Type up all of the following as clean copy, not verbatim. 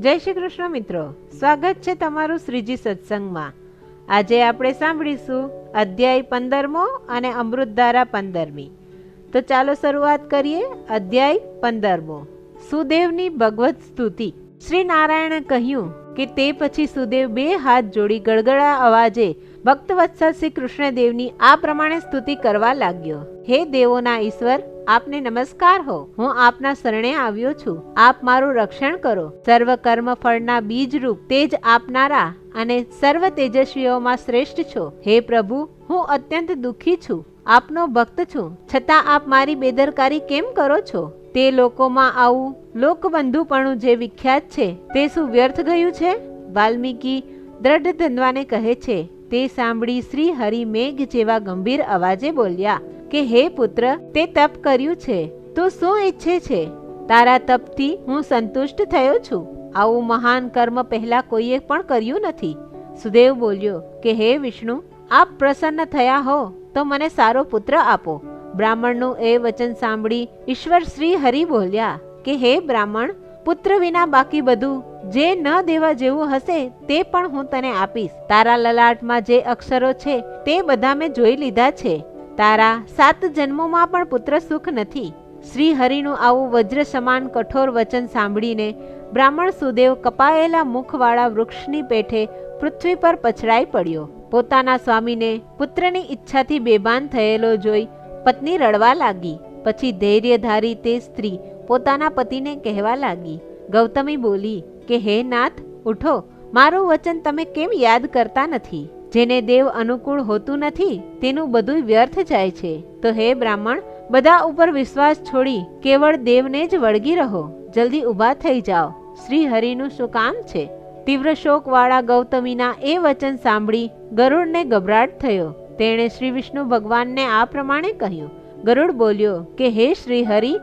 જય શ્રી કૃષ્ણ મિત્રો, સ્વાગત છે તમારું શ્રીજી સત્સંગમાં। આજે આપણે સાંભળીશું અધ્યાય 15મો અને અમૃતધારા 15મી। તો ચાલો શરૂઆત કરીએ। અધ્યાય 15મો, સુદેવની ભગવત સ્તુતિ। શ્રી નારાયણે કહ્યું કે તે પછી સુદેવ બે હાથ જોડી ગળગળા અવાજે ભક્તવત્સલ શ્રી કૃષ્ણદેવની આ પ્રમાણે સ્તુતિ કરવા લાગ્યો। હે દેવોના ઈશ્વર, આપને નમસ્કાર હો। હું આપના શરણે આવ્યો છું। આપ મારું રક્ષણ કરો। સર્વ કર્મ ફળના બીજ રૂપ તેજ આપનારા અને સર્વ તેજસ્વીઓમાં શ્રેષ્ઠ છો। હે પ્રભુ, હું અત્યંત દુઃખી છું, આપનો ભક્ત છું, છતાં આપ મારી બેદરકારી કેમ કરો છો? તે લોકોમાં આવું લોકબંધુપણું જે વિખ્યાત છે તે શું વ્યર્થ ગયું છે? વાલ્મીકી દ્રઢ ધન્વાને કહે છે, તે સાંભળી શ્રી હરિ મેઘ જેવા ગંભીર અવાજે બોલ્યા કે હે પુત્ર, તે તપ કર્યું છે, તું શું ઈચ્છે છે? તારા તપથી હું સંતુષ્ટ થયો છું। આવું મહાન કર્મ પહેલા કોઈએ પણ કર્યું નથી। સુદેવ બોલ્યો કે હે વિષ્ણુ, આપ પ્રસન્ન થયા હો તો મને સારો પુત્ર આપો। બ્રાહ્મણનું એ વચન સાંભળી ઈશ્વર શ્રી હરિ બોલ્યા કે હે બ્રાહ્મણ, પુત્ર વિના બાકી બધું જે ન દેવા જેવું હશે તે પણ હું તને આપીશ। તારા લલાટમાં જે અક્ષરો છે તે બધા મેં જોઈ લીધા છે। તારા 7 જન્મોમાં પણ પુત્ર સુખ નથી। શ્રી હરિનું આવું વજ્ર સમાન કઠોર વચન સાંભળીને બ્રાહ્મણ સુદેવ કપાયેલા મુખવાળા વૃક્ષની પેઠે પૃથ્વી પર પછડાઈ પડ્યો। પોતાના સ્વામીને પુત્રની ઈચ્છાથી બેભાન થયેલો જોઈ પત્ની રડવા લાગી। પછી ધૈર્ય ધારી તે સ્ત્રી પોતાના પતિને કહેવા લાગી। ગૌતમી બોલી કે હે નાથ, ઉઠો, મારું વચન તમે કેમ યાદ કરતા નથી? જેને દેવ અનુકૂળ હોતું નથી તેનું બધું વ્યર્થ જાય છે। તો હે બ્રાહ્મણ, બધા ઉપર વિશ્વાસ છોડી કેવળ દેવને જ વળગી રહો। જલ્દી ઊભા થઈ જાઓ, શ્રી હરિનું શું કામ છે? તીવ્ર શોક વાળા ગૌતમીના એ વચન સાંભળી ગરુડને ગભરાટ થયો। તેણે શ્રી વિષ્ણુ ભગવાનને આ પ્રમાણે કહ્યું। ગરુડ બોલ્યો કે હે શ્રી હરિ,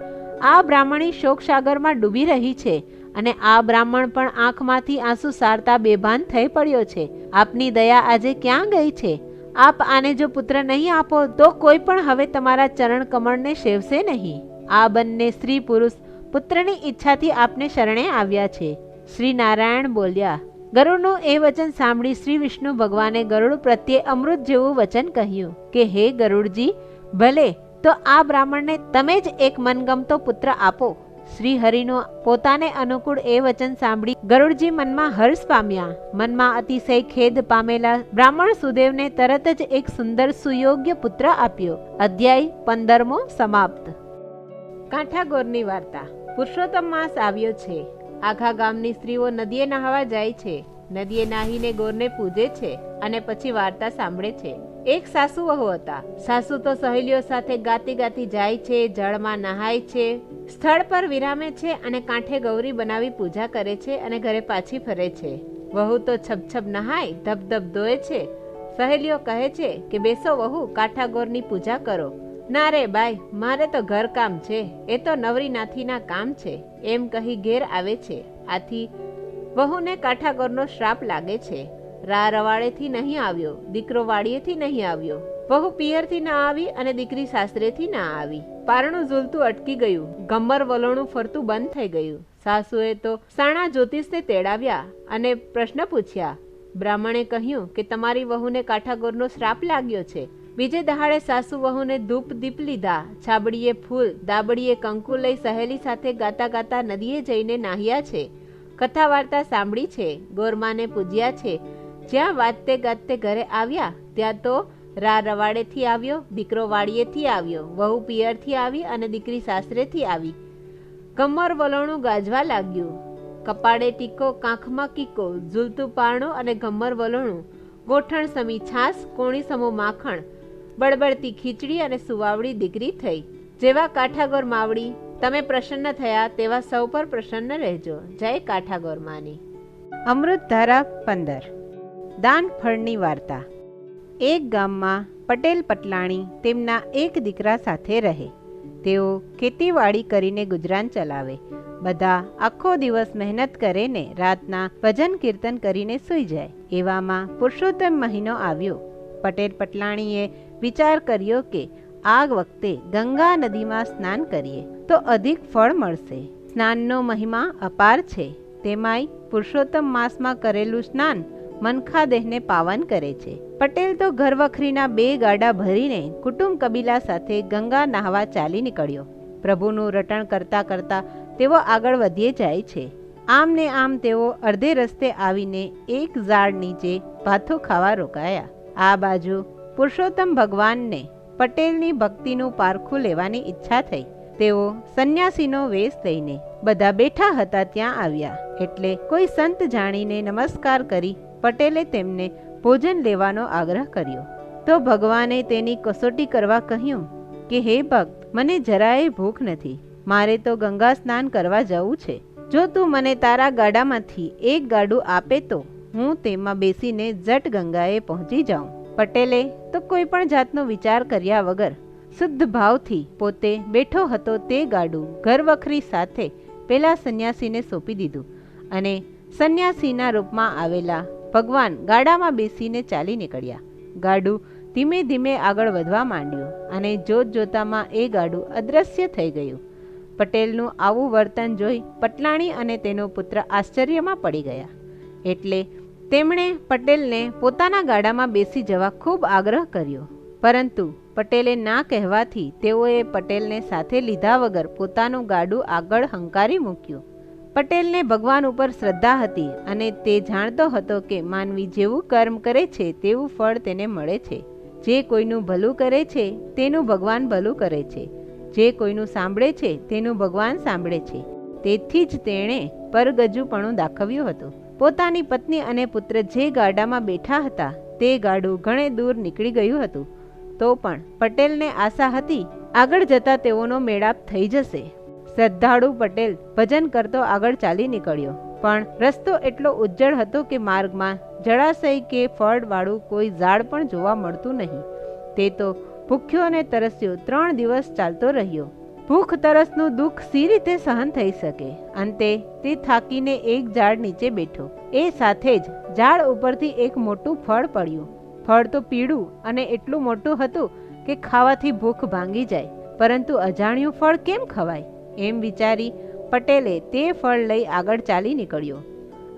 આ બ્રાહ્મણી શોકસાગરમાં ડૂબી રહી છે અને આ બ્રાહ્મણ પણ આંખમાંથી આંસુ સારતા બેભાન થઈ પડ્યો છે। આપની દયા આજે ક્યાં ગઈ છે? આપ આને જો પુત્ર નહીં આપો તો કોઈ પણ હવે તમારા ચરણ કમળને સેવશે નહીં। આ બંને સ્ત્રી પુરુષ પુત્રની ઈચ્છાથી આપને શરણે આવ્યા છે। શ્રી નારાયણ બોલ્યા। ગરુડનું એ વચન સાંભળી શ્રી વિષ્ણુ ભગવાને ગરુડ પ્રત્યે અમૃત જેવું વચન કહ્યું કે હે ગરુડજી, ભલે તો આ બ્રાહ્મણને તમે જ એક મનગમતો પુત્ર આપો। શ્રી હરિનું પોતાને અનુકૂળ એ વચન સાંભળી ગરુડજી મનમાં હર્ષ પામ્યા। મનમાં અતિશય ખેદ પામેલા બ્રાહ્મણ સુદેવને તરત જ એક સુંદર સુયોગ્ય પુત્ર આપ્યો। અધ્યાય 15મો સમાપ્ત। કાંઠાગોરની વાર્તા। પુરુષોત્તમ માસ આવ્યો છે। આખા ગામની સ્ત્રીઓ નદીએ નહાવા જાય છે। નદીએ નાહીને ગોરને પૂજે છે અને પછી વાર્તા સાંભળે છે। એક સાસુ વહુ હતા। સાસુ તો સહેલીઓ સાથે ગાતી ગાતી જાય છે, જળમાં નહાય છે, સ્થળ પર વિરામે છે અને કાંઠે ગૌરી બનાવી પૂજા કરે છે અને ઘરે પાછી ફરે છે। વહુ તો છબછબ નહાય, ધબધબ ધોય છે। સહેલીઓ કહે છે કે બેસો વહુ, કાંઠાગોરની પૂજા કરો। ના રે બાઈ, મારે તો ઘર કામ છે, એ તો નવરી નાથીના કામ છે, એમ કહી ઘેર આવે છે। આથી વહુને કાંઠાગોરનો શ્રાપ લાગે છે। રા રવાડેથી નહીં આવ્યો, દીકરો વાડીએથી નહીં આવ્યો, વહુ પિયરથી ના આવી અને દીકરી સાસરેથી ના આવી। પારણું ઝૂલતું અટકી ગયું, ગમ્મર વલોણું ફરતું બંધ થઈ ગયું। સાસુએ તો સાણા જ્યોતિષને તેડાવ્યા અને પ્રશ્ન પૂછ્યા। બ્રાહ્મણે કહ્યું કે તમારી વહુને કાંઠાગોરનો શ્રાપ લાગ્યો છે। બીજે દહાડે સાસુ વહુને ધૂપ દીપ લીધા, છાબડીએ ફૂલ, દાબડીએ કંકુ લઈ સહેલી સાથે ગાતા ગાતા નદીએ જઈને નાહ્યા છે। કથા વાર્તા સાંભળી છે, ગોરમાને પૂજ્યા છે। જ્યાં વાજતે ગાજતે ઘરે આવ્યા ત્યાં તો રા રવાડેથી આવ્યો, દીકરો વાડીએથી આવ્યો, વહુ પિયરથી આવી અને દીકરી સાસરેથી આવી। ગમ્મર વલોણું ગાજવા લાગ્યું, કપાળે ટીકો, કાંખમાં કીકો, ઝૂલતું પારણું અને ગમ્મર વલોણું, ગોઠણ સમી છાસ, કોણી સમો માખણ, બળબડતી ખીચડી અને સુવાવડી દીકરી થઈ। જેવા કાંઠાગોર માવડી તમે પ્રસન્ન થયા તેવા સૌ પર પ્રસન્ન રહેજો। જય કાંઠાગોર માની। અમૃતધારા 15। દાન ફળની વાર્તા। એક ગામમાં પટેલ પટલાણી તેમના એક દીકરા સાથે રહે। તેઓ ખેતીવાડી કરીને ગુજરાન ચલાવે। બધા આખો દિવસ મહેનત કરે ને રાતના ભજન કીર્તન કરીને સૂઈ જાય। એવામાં પુરુષોત્તમ મહિનો આવ્યો। પટેલ પટલાણીએ વિચાર કર્યો કે આ વખતે ગંગા નદીમાં સ્નાન કરીએ તો અધિક ફળ મળશે। સ્નાનનો મહિમા અપાર છે, તેમાંય પુરુષોત્તમ માસમાં કરેલું સ્નાન મનખા દેહને પાવન કરે છે. પટેલ તો ઘરવખરીના 2 ગાડા ભરીને કુટુંબ કબીલા સાથે ગંગા નહાવા ચાલી નીકળ્યો. પ્રભુનું રટણ કરતા કરતા તેઓ આગળ વધીએ જાય છે. આમ ને આમ તેઓ અડધે રસ્તે આવીને એક ઝાડ નીચે ભાથો ખાવા રોકાયા. આ બાજુ પુરુષોત્તમ ભગવાનને પટેલની ભક્તિનું પારખું લેવાની ઈચ્છા થઈ. તેઓ સંન્યાસીનો વેશ લઈને બધા બેઠા હતા ત્યાં આવ્યા. એટલે કોઈ સંત જાણીને નમસ્કાર કરી પટેલે તેમને ભોજન લેવાનો આગ્રહ કર્યો. તો ભગવાને તેની કસોટી કરવા કહ્યું કે હે ભક્ત, મને જરાય ભૂખ નથી. મારે તો ગંગા સ્નાન કરવા જવું છે. જો તું મને તારા ગાડામાંથી એક ગાડું આપે તો હું તેમાં બેસીને જટ ગંગાએ પહોંચી જાઉં. પટેલે તો કોઈ પણ જાતનો વિચાર કર્યા વગર શુદ્ધ ભાવથી પોતે બેઠો હતો તે ગાડું ઘરવખરી સાથે પેલા સંન્યાસીને સોંપી દીધું અને સંન્યાસીના રૂપમાં આવેલા ભગવાન ગાડામાં બેસીને ચાલી નીકળ્યા. ગાડું ધીમે ધીમે આગળ વધવા માંડ્યું અને જોત જોતામાં એ ગાડું અદૃશ્ય થઈ ગયું. પટેલનું આવું વર્તન જોઈ પટલાણી અને તેનો પુત્ર આશ્ચર્યમાં પડી ગયા. એટલે તેમણે પટેલને પોતાના ગાડામાં બેસી જવા ખૂબ આગ્રહ કર્યો. પરંતુ પટેલે ના કહેવાથી તેઓએ પટેલને સાથે લીધા વગર પોતાનું ગાડું આગળ હંકારી મૂક્યું. પટેલને ભગવાન ઉપર શ્રદ્ધા હતી અને તે જાણતો હતો કે માનવી જેવું કર્મ કરે છે તેવું ફળ તેને મળે છે. જે કોઈનું ભલું કરે છે તેનું ભગવાન ભલું કરે છે. જે કોઈનું સાંભળે છે તેનું ભગવાન સાંભળે છે. તેથી જ તેણે પરગજુપણું દાખવ્યું હતું. પોતાની પત્ની અને પુત્ર જે ગાડામાં બેઠા હતા તે ગાડું ઘણે દૂર નીકળી ગયું હતું. તો પણ પટેલને આશા હતી આગળ જતા તેઓનો મેળાપ થઈ જશે. શ્રદ્ધાળુ પટેલ ભજન કરતો આગળ ચાલી નીકળ્યો. પણ રસ્તો એટલો ઉજ્જળ હતો કે માર્ગમાં જળાશય કે ફળવાળું કોઈ ઝાડ પણ જોવા મળતું નહીં. તે તો ભૂખ્યો અને તરસ્યો 3 દિવસ ચાલતો રહ્યો. ભૂખ તરસનું દુઃખ સી રીતે સહન થઈ શકે? અંતે તે થાકીને એક ઝાડ નીચે બેઠો. એ સાથે જ ઝાડ ઉપરથી એક મોટું ફળ પડ્યું. ફળ તો પીળું અને એટલું મોટું હતું કે ખાવાથી ભૂખ ભાંગી જાય. પરંતુ અજાણ્યું ફળ કેમ ખવાય? એમ વિચારી પટેલે તે ફળ લઈ આગળ ચાલી નીકળ્યો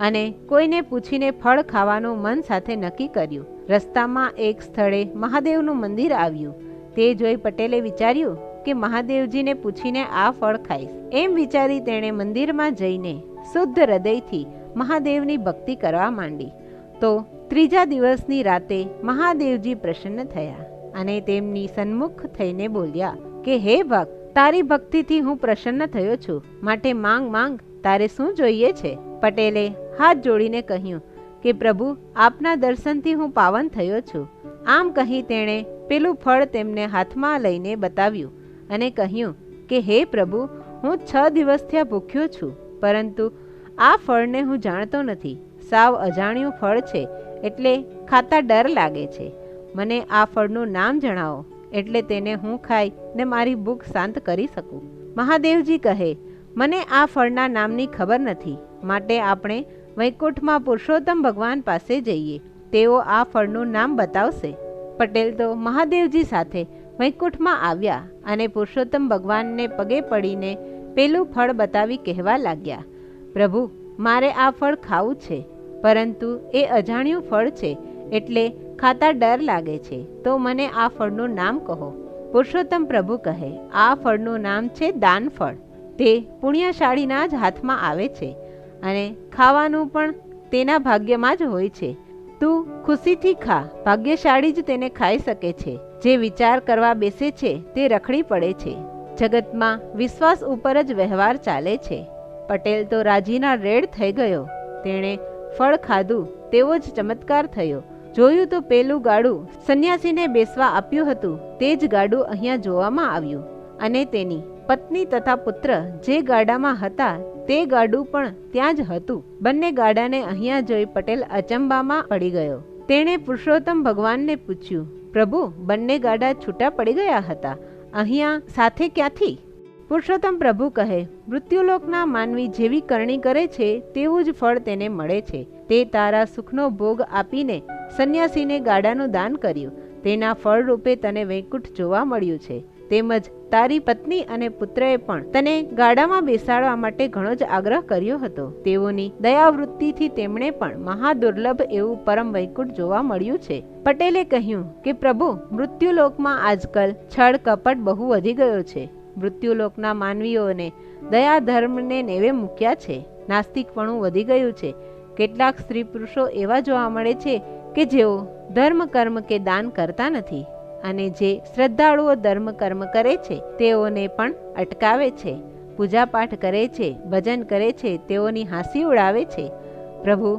અને કોઈને પૂછીને ફળ ખાવાનું મન સાથે નક્કી કર્યું. રસ્તામાં એક સ્થળે મહાદેવનું મંદિર આવ્યું. તે જોઈ પટેલે વિચાર્યું કે મહાદેવજીને પૂછીને આ ફળ ખાઈશ. એમ વિચારી તેણે મંદિરમાં જઈને શુદ્ધ હૃદયથી મહાદેવની ભક્તિ કરવા માંડી. તો 3જા દિવસની રાતે મહાદેવજી પ્રસન્ન થયા અને તેમની સન્મુખ થઈને બોલ્યા કે હે ભક્ત, તારી ભક્તિથી હું પ્રસન્ન થયો છું, માટે માંગ માંગ, તારે શું જોઈએ છે? પટેલે હાથ જોડીને કહ્યું કે પ્રભુ, આપના દર્શનથી હું પાવન થયો છું. આમ કહી તેણે પેલું ફળ તેમને હાથમાં લઈને બતાવ્યું અને કહ્યું કે હે પ્રભુ, હું 6 દિવસથી ભૂખ્યો છું, પરંતુ આ ફળને હું જાણતો નથી. સાવ અજાણ્યું ફળ છે, એટલે ખાતા ડર લાગે છે. મને આ ફળનું નામ જણાવો, એટલે તેને હું ખાઈ ને મારી ભૂખ શાંત કરી શકું. મહાદેવજી કહે, મને આ ફળના નામની ખબર નથી, માટે આપણે વૈકુંઠમાં પુરુષોત્તમ ભગવાન પાસે જઈએ. તેઓ આ ફળનું નામ બતાવશે. પટેલ તો મહાદેવજી સાથે વૈકુંઠમાં આવ્યા અને પુરુષોત્તમ ભગવાનને પગે પડીને પેલું ફળ બતાવી કહેવા લાગ્યા, પ્રભુ, મારે આ ફળ ખાવું છે, પરંતુ એ અજાણ્યું ફળ છે, એટલે ખાતા ડર લાગે છે. તો મને આ ફળનું નામ કહો. પુરુષોત્તમ પ્રભુ કહે, આ ફળનું નામ છે દાન ફળ. તે પુણ્યશાળીના જ હાથમાં આવે છે અને ખાવાનું પણ તેના ભાગ્યમાં જ હોય છે. તું ખુશીથી ખા, ભાગ્યશાળી જ તેને ખાઈ શકે છે. જે વિચાર કરવા બેસે છે તે રખડી પડે છે. જગતમાં વિશ્વાસ ઉપર જ વ્યવહાર ચાલે છે. પટેલ તો રાજીના રેડ થઈ ગયો. તેણે ફળ ખાધું તેવો જ ચમત્કાર થયો. જોયું તો પેલું ગાડું સંન્યાસીને બેસવા આપ્યું હતું તે જ ગાડું અહીંયા જોવામાં આવ્યું અને તેની પત્ની તથા પુત્ર જે ગાડામાં હતા તે ગાડું પણ ત્યાં જ હતું. બંને ગાડાને અહીંયા જોઈ પટેલ અચંબામાં પડી ગયો. તેણે પુરુષોત્તમ ભગવાનને પૂછ્યું, પ્રભુ, બંને ગાડા છૂટા પડી ગયા હતા, અહીંયા સાથે ક્યાંથી? પુરુષોત્તમ પ્રભુ કહે, મૃત્યુલોકના માનવી જેવી કરણી કરે છે તેવું જ ફળ તેને મળે છે. તે તારા સુખનો ભોગ આપીને સંન્યાસીને ગાડાનું દાન કર્યું, તેના ફળ રૂપે તને વૈકુંઠ જોવા મળ્યું છે. તેમજ તારી પત્ની અને પુત્રએ પણ તને ગાડામાં બેસાડવા માટે ઘણો જ આગ્રહ કર્યો હતો. તેઓની દયાવૃત્તિથી તેમણે પણ મહાદુર્લભ એવું પરમ વૈકુંઠ જોવા મળ્યું છે. પટેલે કહ્યું કે પ્રભુ, મૃત્યુલોકમાં આજકાલ છળ કપટ બહુ વધી ગયો છે. મૃત્યુલોકના માનવીઓને દયા ધર્મને નેવે મૂક્યા છે. નાસ્તિકપણું વધી ગયું છે. કેટલાક સ્ત્રી પુરુષો એવા જોવા મળે છે કે જેઓ ધર્મ કર્મ કે દાન કરતા નથી, અને જે શ્રદ્ધાળુઓ ધર્મ કર્મ કરે છે તેઓને પણ અટકાવે છે. પૂજાપાઠ કરે છે, ભજન કરે છે, તેઓની હાંસી ઉડાવે છે. પ્રભુ,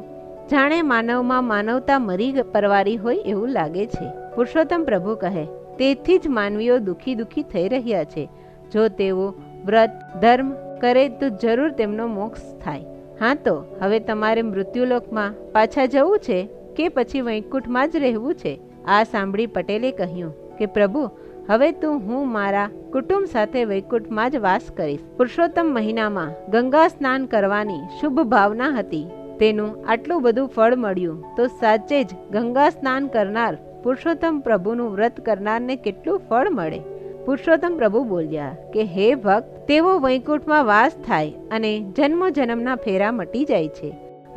જાણે માનવમાં માનવતા મરી પરવારી હોય એવું લાગે છે. પુરુષોત્તમ પ્રભુ કહે, તેથી જ માનવીઓ દુઃખી થઈ રહ્યા છે. જો તેઓ વ્રત ધર્મ કરે તો જરૂર તેમનો મોક્ષ થાય. હા, તો હવે તમારે મૃત્યુલોકમાં પાછા જવું છે કે પછી વૈકુંઠમાં જ રહેવું છે? આ સાંભળી પટેલે કહ્યું કે પ્રભુ, હવે તો હું મારા કુટુંબ સાથે વૈકુંઠમાં જ વાસ કરીશ. પુરુષોત્તમ મહિનામાં ગંગા સ્નાન કરવાની શુભ ભાવના હતી. તેનું આટલું બધું ફળ મળ્યું તો સાચે જ ગંગા સ્નાન કરનાર પુરુષોત્તમ પ્રભુનું વ્રત કરનારને કેટલું ફળ મળે. પુરુષોત્તમ પ્રભુ બોલ્યા કે હે ભક્ત, તેવો વૈકુંઠમાં વાસ થાય અને જન્મો જન્મના ફેરા મટી જાય છે.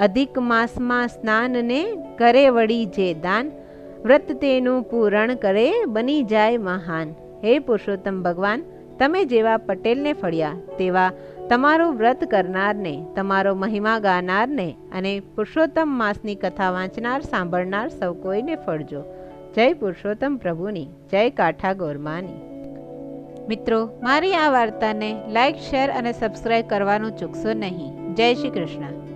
અધિક માસમાં સ્નાનને કરે વળી જે દાન, વ્રત તેનું પૂરણ કરે બની જાય મહાન. હે પુરુષોત્તમ ભગવાન, તમે જેવા પટેલને ફળ્યા તેવા તમારું વ્રત કરનારને, તમારો મહિમા ગાનારને અને પુરુષોત્તમ માસની કથા વાંચનાર સાંભળનાર સૌ કોઈને ફળજો. જય પુરુષોત્તમ પ્રભુની, જય કાઠા ગોરમાની. મિત્રો, મારી આ વાર્તાને લાઈક, શેર અને સબસ્ક્રાઈબ કરવાનું ચૂકશો નહીં. જય શ્રી કૃષ્ણ.